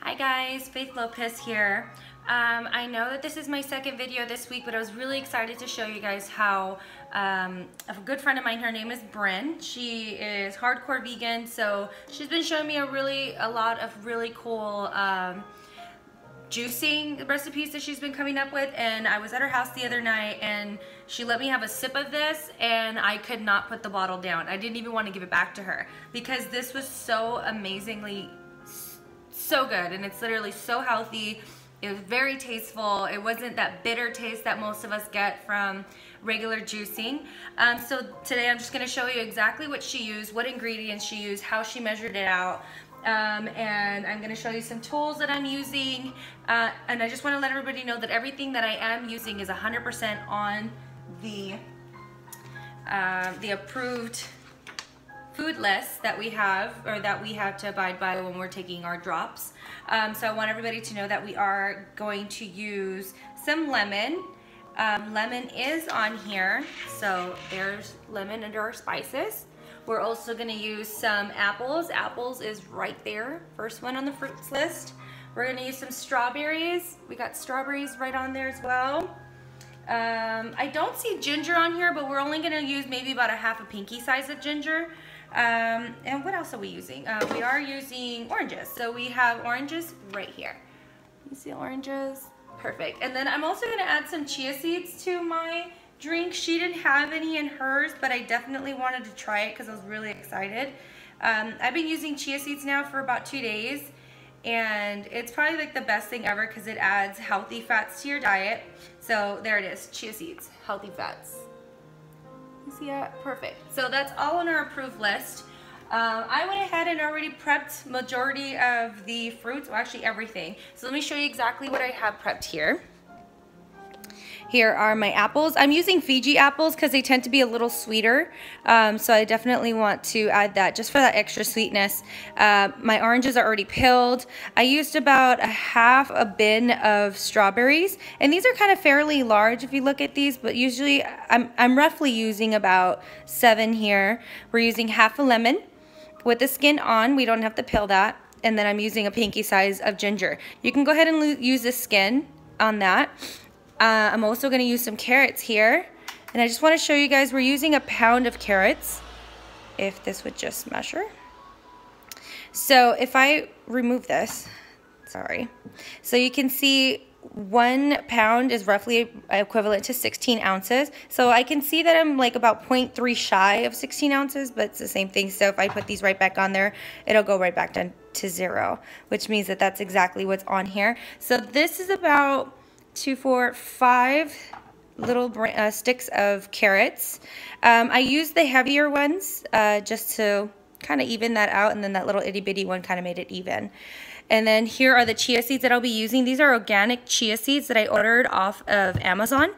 Hi guys, Faith Lopez here. I know that this is my second video this week, but I was really excited to show you guys how a good friend of mine, her name is Bryn. She is hardcore vegan, so she's been showing me a lot of really cool juicing recipes that she's been coming up with, and I was at her house the other night and she let me have a sip of this and I could not put the bottle down. I didn't even want to give it back to her because this was so amazingly so good, and it's literally so healthy. It was very tasteful. It wasn't that bitter taste that most of us get from regular juicing. So today I'm just going to show you exactly what she used, what ingredients she used, how she measured it out. And I'm going to show you some tools that I'm using, and I just want to let everybody know that everything that I am using is 100% on the approved food list that we have, or that we have to abide by when we're taking our drops. So I want everybody to know that we are going to use some lemon. Lemon is on here, so there's lemon under our spices. We're also going to use some apples. Apples is right there, first one on the fruits list. We're going to use some strawberries. We got strawberries right on there as well. I don't see ginger on here, but we're only going to use maybe about a half a pinky size of ginger. And what else are we using? We are using oranges. So we have oranges right here. You see oranges? Perfect. And then I'm also going to add some chia seeds to my drink. She didn't have any in hers, but I definitely wanted to try it because I was really excited. I've been using chia seeds now for about 2 days, and it's probably like the best thing ever because it adds healthy fats to your diet. So there it is, chia seeds, healthy fats. You see that? Perfect. So that's all on our approved list. I went ahead and already prepped majority of the fruits, well actually everything. So let me show you exactly what I have prepped here. Here are my apples. I'm using Fiji apples because they tend to be a little sweeter. So I definitely want to add that just for that extra sweetness. My oranges are already peeled. I used about a half a bin of strawberries. And these are kind of fairly large if you look at these, but usually I'm roughly using about 7 here. We're using half a lemon with the skin on. We don't have to peel that. And then I'm using a pinky size of ginger. You can go ahead and use the skin on that. I'm also going to use some carrots here, and I just want to show you guys we're using a pound of carrots, if this would just measure. So if I remove this, sorry, so you can see 1 pound is roughly equivalent to 16 ounces. So I can see that I'm like about 0.3 shy of 16 ounces, but it's the same thing. So if I put these right back on there, it'll go right back down to 0, which means that that's exactly what's on here. So this is about 2, 4, 5 little sticks of carrots. I used the heavier ones just to kind of even that out, and then that little itty bitty one kind of made it even. And then here are the chia seeds that I'll be using. These are organic chia seeds that I ordered off of Amazon.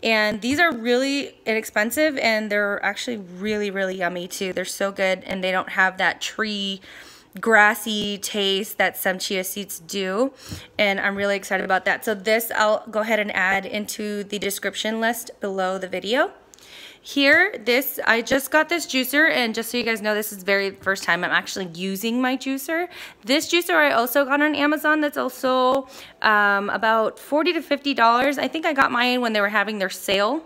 And these are really inexpensive, and they're actually really, really yummy too. They're so good, and they don't have that tree grassy taste that some chia seeds do, and I'm really excited about that. So this I'll go ahead and add into the description list below the video. Here, I just got this juicer, and just so you guys know, this is the very first time I'm actually using my juicer. This juicer I also got on Amazon. That's also about $40 to $50. I think I got mine when they were having their sale.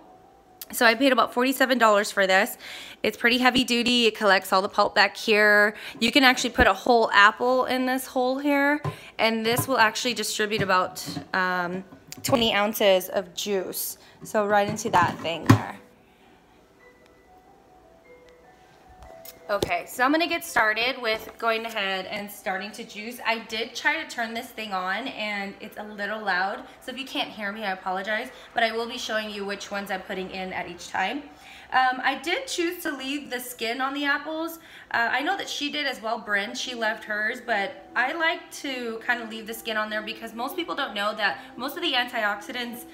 So I paid about $47 for this. It's pretty heavy duty. It collects all the pulp back here. You can actually put a whole apple in this hole here, and this will actually distribute about 20 ounces of juice. So right into that thing there. Okay, so I'm gonna get started with going ahead and starting to juice. I did try to turn this thing on, and it's a little loud, so if you can't hear me, I apologize, but I will be showing you which ones I'm putting in at each time. I did choose to leave the skin on the apples. I know that she did as well, Bryn, she left hers, but I like to kind of leave the skin on there because most people don't know that most of the antioxidants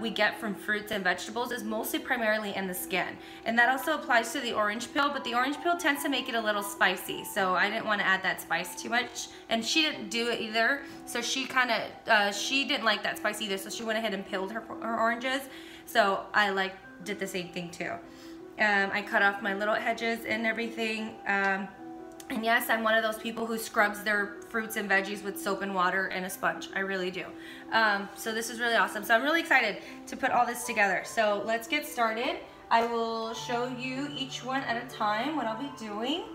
we get from fruits and vegetables is mostly primarily in the skin. And that also applies to the orange peel, but the orange peel tends to make it a little spicy, so I didn't want to add that spice too much. And she didn't do it either, so she kind of, she didn't like that spice either, so she went ahead and peeled her oranges. So I did the same thing too. I cut off my little edges and everything. And yes, I'm one of those people who scrubs their fruits and veggies with soap and water and a sponge. I really do. So this is really awesome. So I'm really excited to put all this together. So let's get started. I will show you each one at a time what I'll be doing.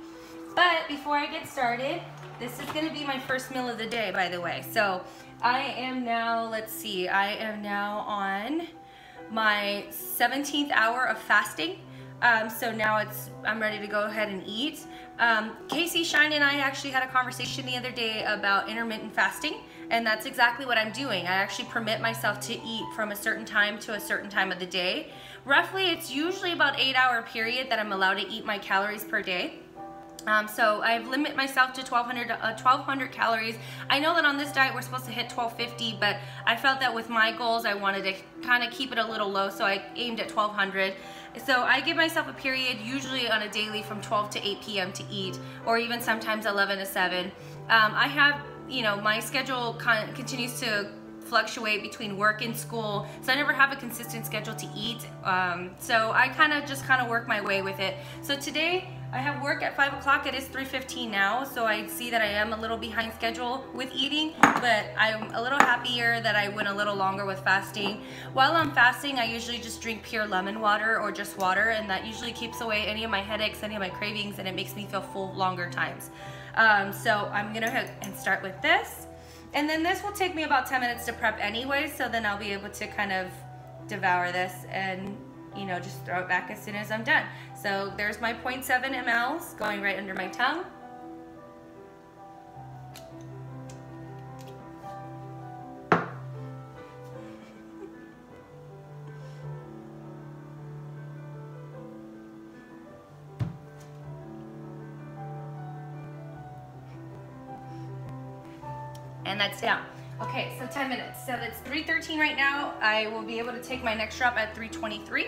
But before I get started, this is gonna be my first meal of the day, by the way. So I am now, let's see, I am now on my 17th hour of fasting. So now I'm ready to go ahead and eat. Casey, Shine, and I actually had a conversation the other day about intermittent fasting, and that's exactly what I'm doing. I actually permit myself to eat from a certain time to a certain time of the day. Roughly, it's usually about 8-hour period that I'm allowed to eat my calories per day. So I've limited myself to 1,200 calories. I know that on this diet we're supposed to hit 1,250, but I felt that with my goals I wanted to kind of keep it a little low, so I aimed at 1,200. So I give myself a period usually on a daily from 12 to 8 p.m. to eat, or even sometimes 11 to 7. I have, you know, my schedule continues to fluctuate between work and school, so I never have a consistent schedule to eat. So I just work my way with it. So today I have work at 5 o'clock. It is 3:15 now, so I see that I am a little behind schedule with eating, but I'm a little happier that I went a little longer with fasting. While I'm fasting, I usually just drink pure lemon water or just water, and that usually keeps away any of my headaches, any of my cravings, and it makes me feel full longer times. So I'm gonna go ahead and start with this. And then this will take me about 10 minutes to prep anyway, so then I'll be able to kind of devour this and, you know, just throw it back as soon as I'm done. So there's my 0.7 mLs going right under my tongue. And that's down. Okay, so 10 minutes. So that's 3:13 right now. I will be able to take my next drop at 3:23,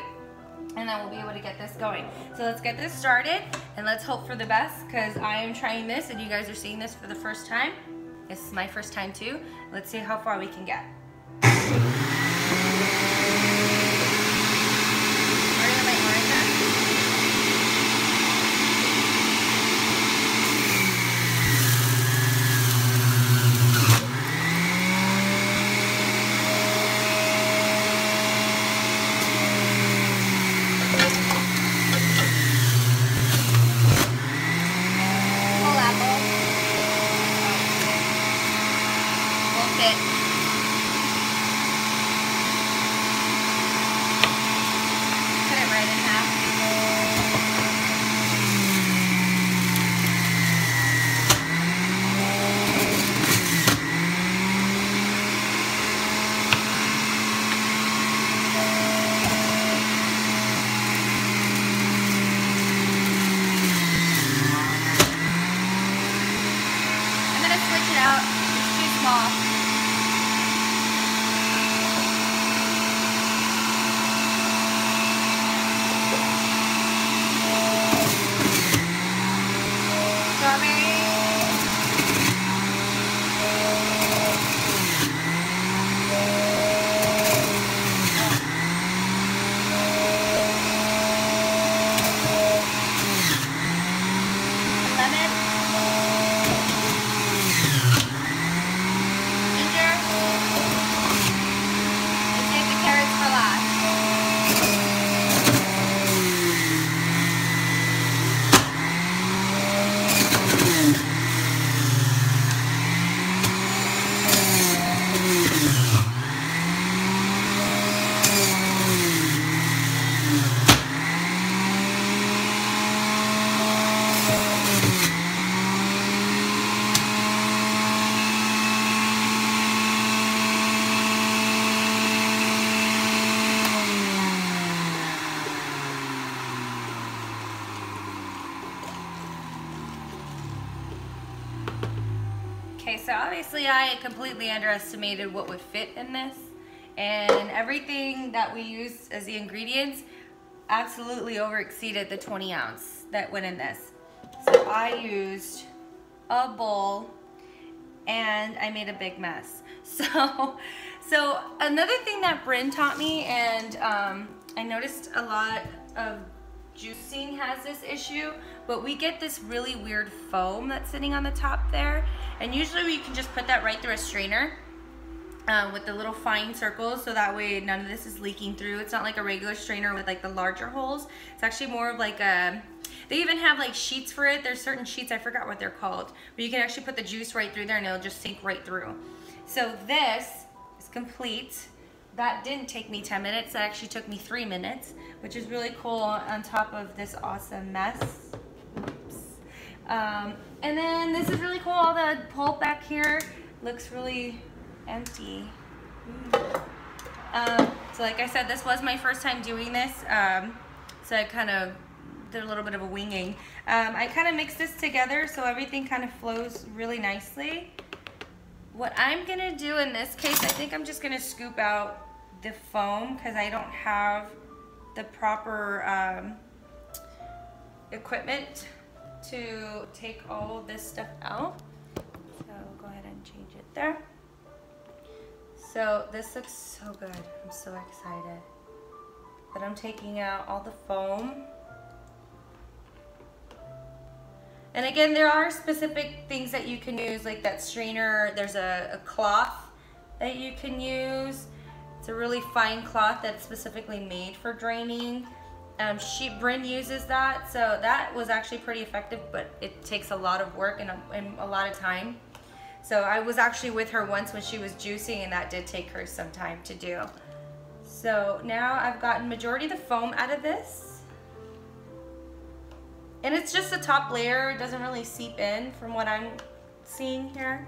and then we'll be able to get this going. So let's get this started, and let's hope for the best, because I am trying this, and you guys are seeing this for the first time. This is my first time too. Let's see how far we can get. Okay, so obviously I completely underestimated what would fit in this, and everything that we used as the ingredients absolutely overexceeded the 20 ounce that went in this. So I used a bowl and I made a big mess. So another thing that Bryn taught me, and I noticed a lot of juicing has this issue, but we get this really weird foam that's sitting on the top there. And usually we can just put that right through a strainer with the little fine circles, so that way none of this is leaking through. It's not like a regular strainer with like the larger holes. It's actually more of like a, they even have like sheets for it. There's certain sheets, I forgot what they're called, but you can actually put the juice right through there and it'll just sink right through. So this is complete. That didn't take me 10 minutes. That actually took me 3 minutes, which is really cool on top of this awesome mess. Oops. And then this is really cool. All the pulp back here looks really empty. So like I said, this was my first time doing this. So I kind of did a little bit of a winging. I kind of mixed this together so everything kind of flows really nicely. What I'm gonna do in this case, I think I'm just gonna scoop out the foam because I don't have the proper equipment to take all this stuff out. So go ahead and change it there. So this looks so good. I'm so excited. But I'm taking out all the foam. And again, there are specific things that you can use, like that strainer. There's a cloth that you can use. It's a really fine cloth that's specifically made for draining. Bryn uses that, so that was actually pretty effective, but it takes a lot of work and a lot of time. So I was actually with her once when she was juicing, and that did take her some time to do. So now I've gotten majority of the foam out of this. And it's just the top layer. It doesn't really seep in from what I'm seeing here.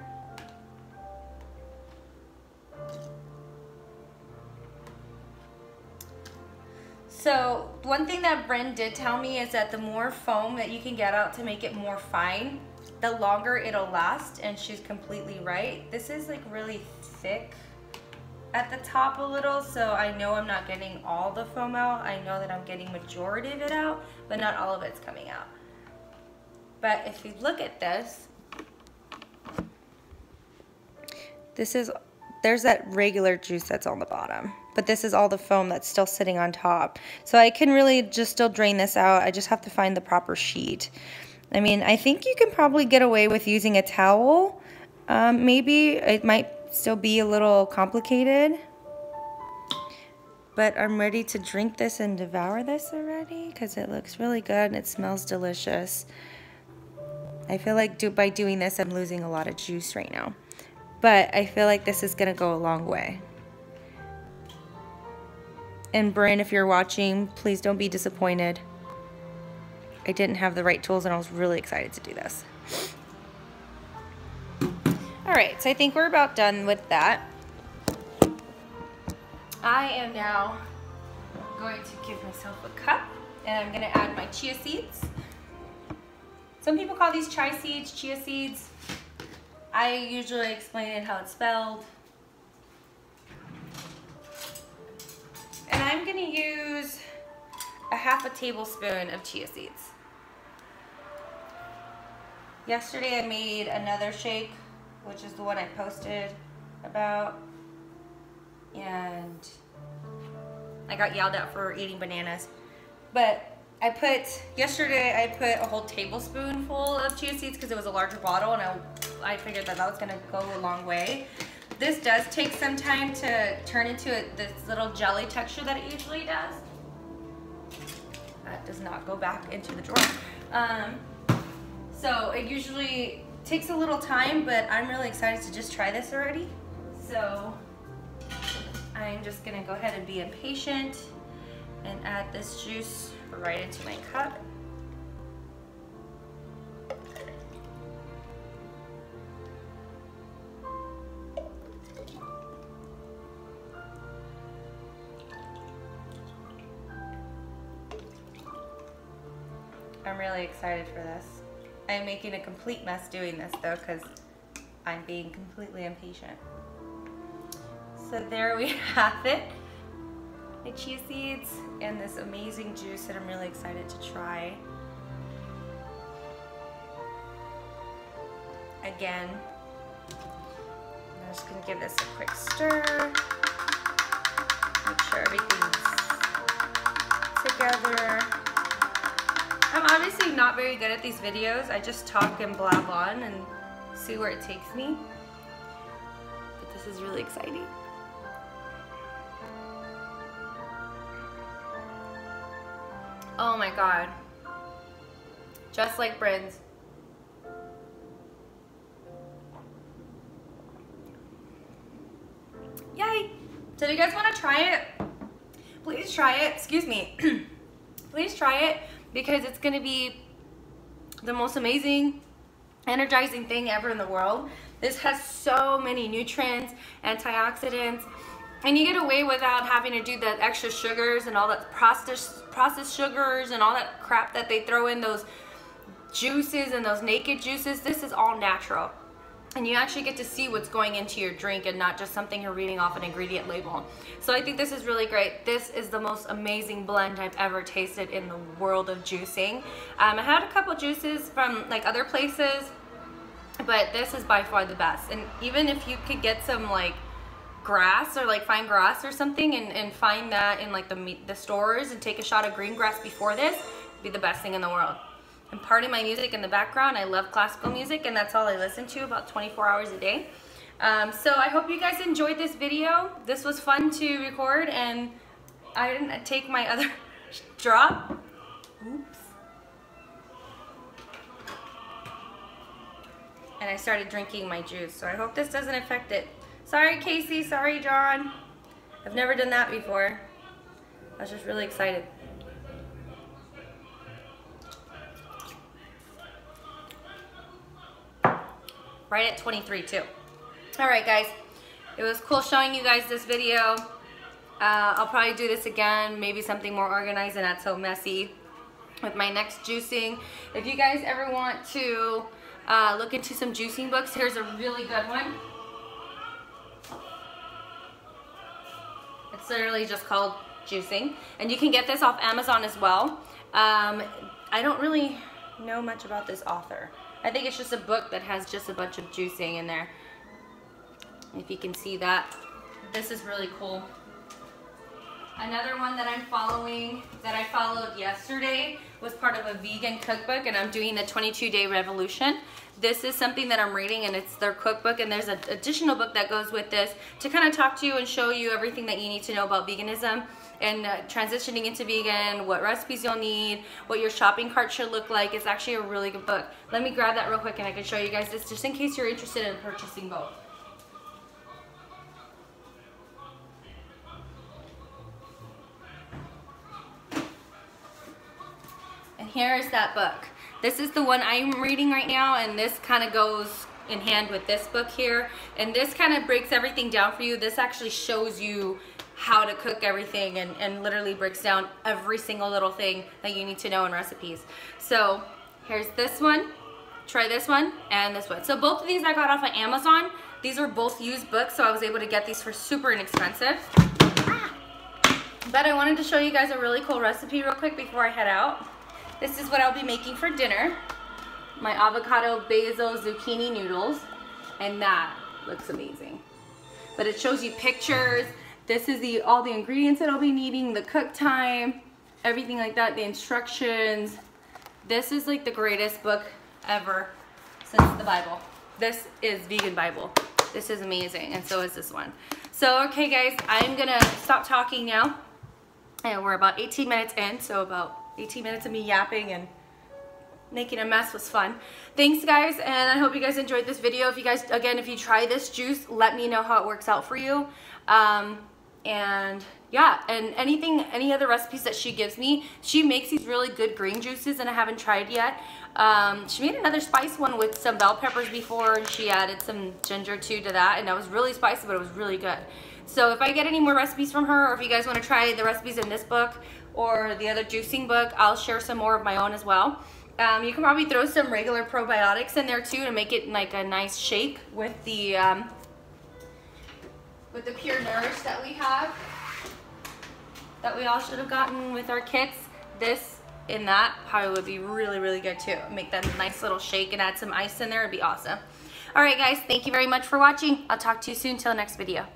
So one thing that Bryn did tell me is that the more foam that you can get out to make it more fine, the longer it'll last, and she's completely right. This is like really thick at the top a little, so I know I'm not getting all the foam out. I know that I'm getting majority of it out, but not all of it's coming out. But if you look at this, there's that regular juice that's on the bottom, but this is all the foam that's still sitting on top. So I can really just still drain this out. I just have to find the proper sheet. I mean, I think you can probably get away with using a towel. Maybe it might still be a little complicated, but I'm ready to drink this and devour this already because it looks really good and it smells delicious. I feel like by doing this, I'm losing a lot of juice right now, but I feel like this is gonna go a long way. And Bryn, if you're watching, please don't be disappointed. I didn't have the right tools and I was really excited to do this. All right, so I think we're about done with that. I am now going to give myself a cup and I'm gonna add my chia seeds. Some people call these chai seeds, chia seeds. I usually explain it how it's spelled. And I'm gonna use a ½ tablespoon of chia seeds. Yesterday I made another shake, which is the one I posted about, and I got yelled at for eating bananas. But yesterday I put a whole tablespoonful of chia seeds because it was a larger bottle, and I figured that was gonna go a long way. This does take some time to turn into this little jelly texture that it usually does. That does not go back into the drawer. So it usually takes a little time, but I'm really excited to just try this already. So I'm just gonna go ahead and be impatient and add this juice right into my cup. I'm really excited for this. I'm making a complete mess doing this though because I'm being completely impatient. So there we have it. The chia seeds and this amazing juice that I'm really excited to try. Again, I'm just gonna give this a quick stir. Make sure everything's together. I'm obviously not very good at these videos. I just talk and blab on and see where it takes me. But this is really exciting. Oh my God. Just like Bryn's. Yay! So if you guys want to try it, please try it. Excuse me. Please try it because it's going to be the most amazing, energizing thing ever in the world. This has so many nutrients, antioxidants, and you get away without having to do the extra sugars and all that processed sugars and all that crap that they throw in those juices and those naked juices. This is all natural. And you actually get to see what's going into your drink and not just something you're reading off an ingredient label. So I think this is really great. This is the most amazing blend I've ever tasted in the world of juicing. I had a couple juices from like other places, but this is by far the best. And even if you could get some like grass or like fine grass or something and find that in like the stores and take a shot of green grass before this, it'd be the best thing in the world. And part of my music in the background, I love classical music, and that's all I listen to about 24 hours a day. So I hope you guys enjoyed this video. This was fun to record, and I didn't take my other drop. Oops. And I started drinking my juice, so I hope this doesn't affect it. Sorry, Casey. Sorry, John. I've never done that before. I was just really excited. Right at 23 too. All right, guys, it was cool showing you guys this video. I'll probably do this again, maybe something more organized and not so messy with my next juicing. If you guys ever want to look into some juicing books, here's a really good one. It's literally just called Juicing, and you can get this off Amazon as well. I don't really know much about this author. I think it's just a book that has just a bunch of juicing in there. If you can see that. This is really cool. Another one that I'm following, that I followed yesterday, was part of a vegan cookbook, and I'm doing the 22-day revolution. This is something that I'm reading, and it's their cookbook, and there's an additional book that goes with this to kind of talk to you and show you everything that you need to know about veganism and transitioning into vegan, what recipes you'll need, what your shopping cart should look like. It's actually a really good book. Let me grab that real quick and I can show you guys this just in case you're interested in purchasing both. And here is that book. This is the one I'm reading right now, and this kind of goes in hand with this book here. And this kind of breaks everything down for you. This actually shows you how to cook everything and literally breaks down every single little thing that you need to know in recipes. So here's this one, try this one, and this one. So both of these I got off of Amazon. These are both used books, so I was able to get these for super inexpensive. But I wanted to show you guys a really cool recipe real quick before I head out. This is what I'll be making for dinner. My avocado, basil, zucchini noodles, and that looks amazing. But it shows you pictures. This is all the ingredients that I'll be needing, the cook time, everything like that, the instructions. This is like the greatest book ever since the Bible. This is Vegan Bible. This is amazing, and so is this one. So, okay guys, I'm gonna stop talking now. And we're about 18 minutes in, so about 18 minutes of me yapping and making a mess was fun. Thanks guys, and I hope you guys enjoyed this video. If you guys, again, if you try this juice, let me know how it works out for you. And yeah, and any other recipes that she gives me, she makes these really good green juices, and I haven't tried yet. She made another spice one with some bell peppers before, and she added some ginger too to that, and that was really spicy, but it was really good. So if I get any more recipes from her, or if you guys want to try the recipes in this book or the other juicing book, I'll share some more of my own as well. You can probably throw some regular probiotics in there too to make it like a nice shake with the Pure Nourish that we have, that we all should have gotten with our kits. This and that probably would be really, really good too. Make that a nice little shake and add some ice in there. It'd be awesome. All right guys, thank you very much for watching. I'll talk to you soon till the next video.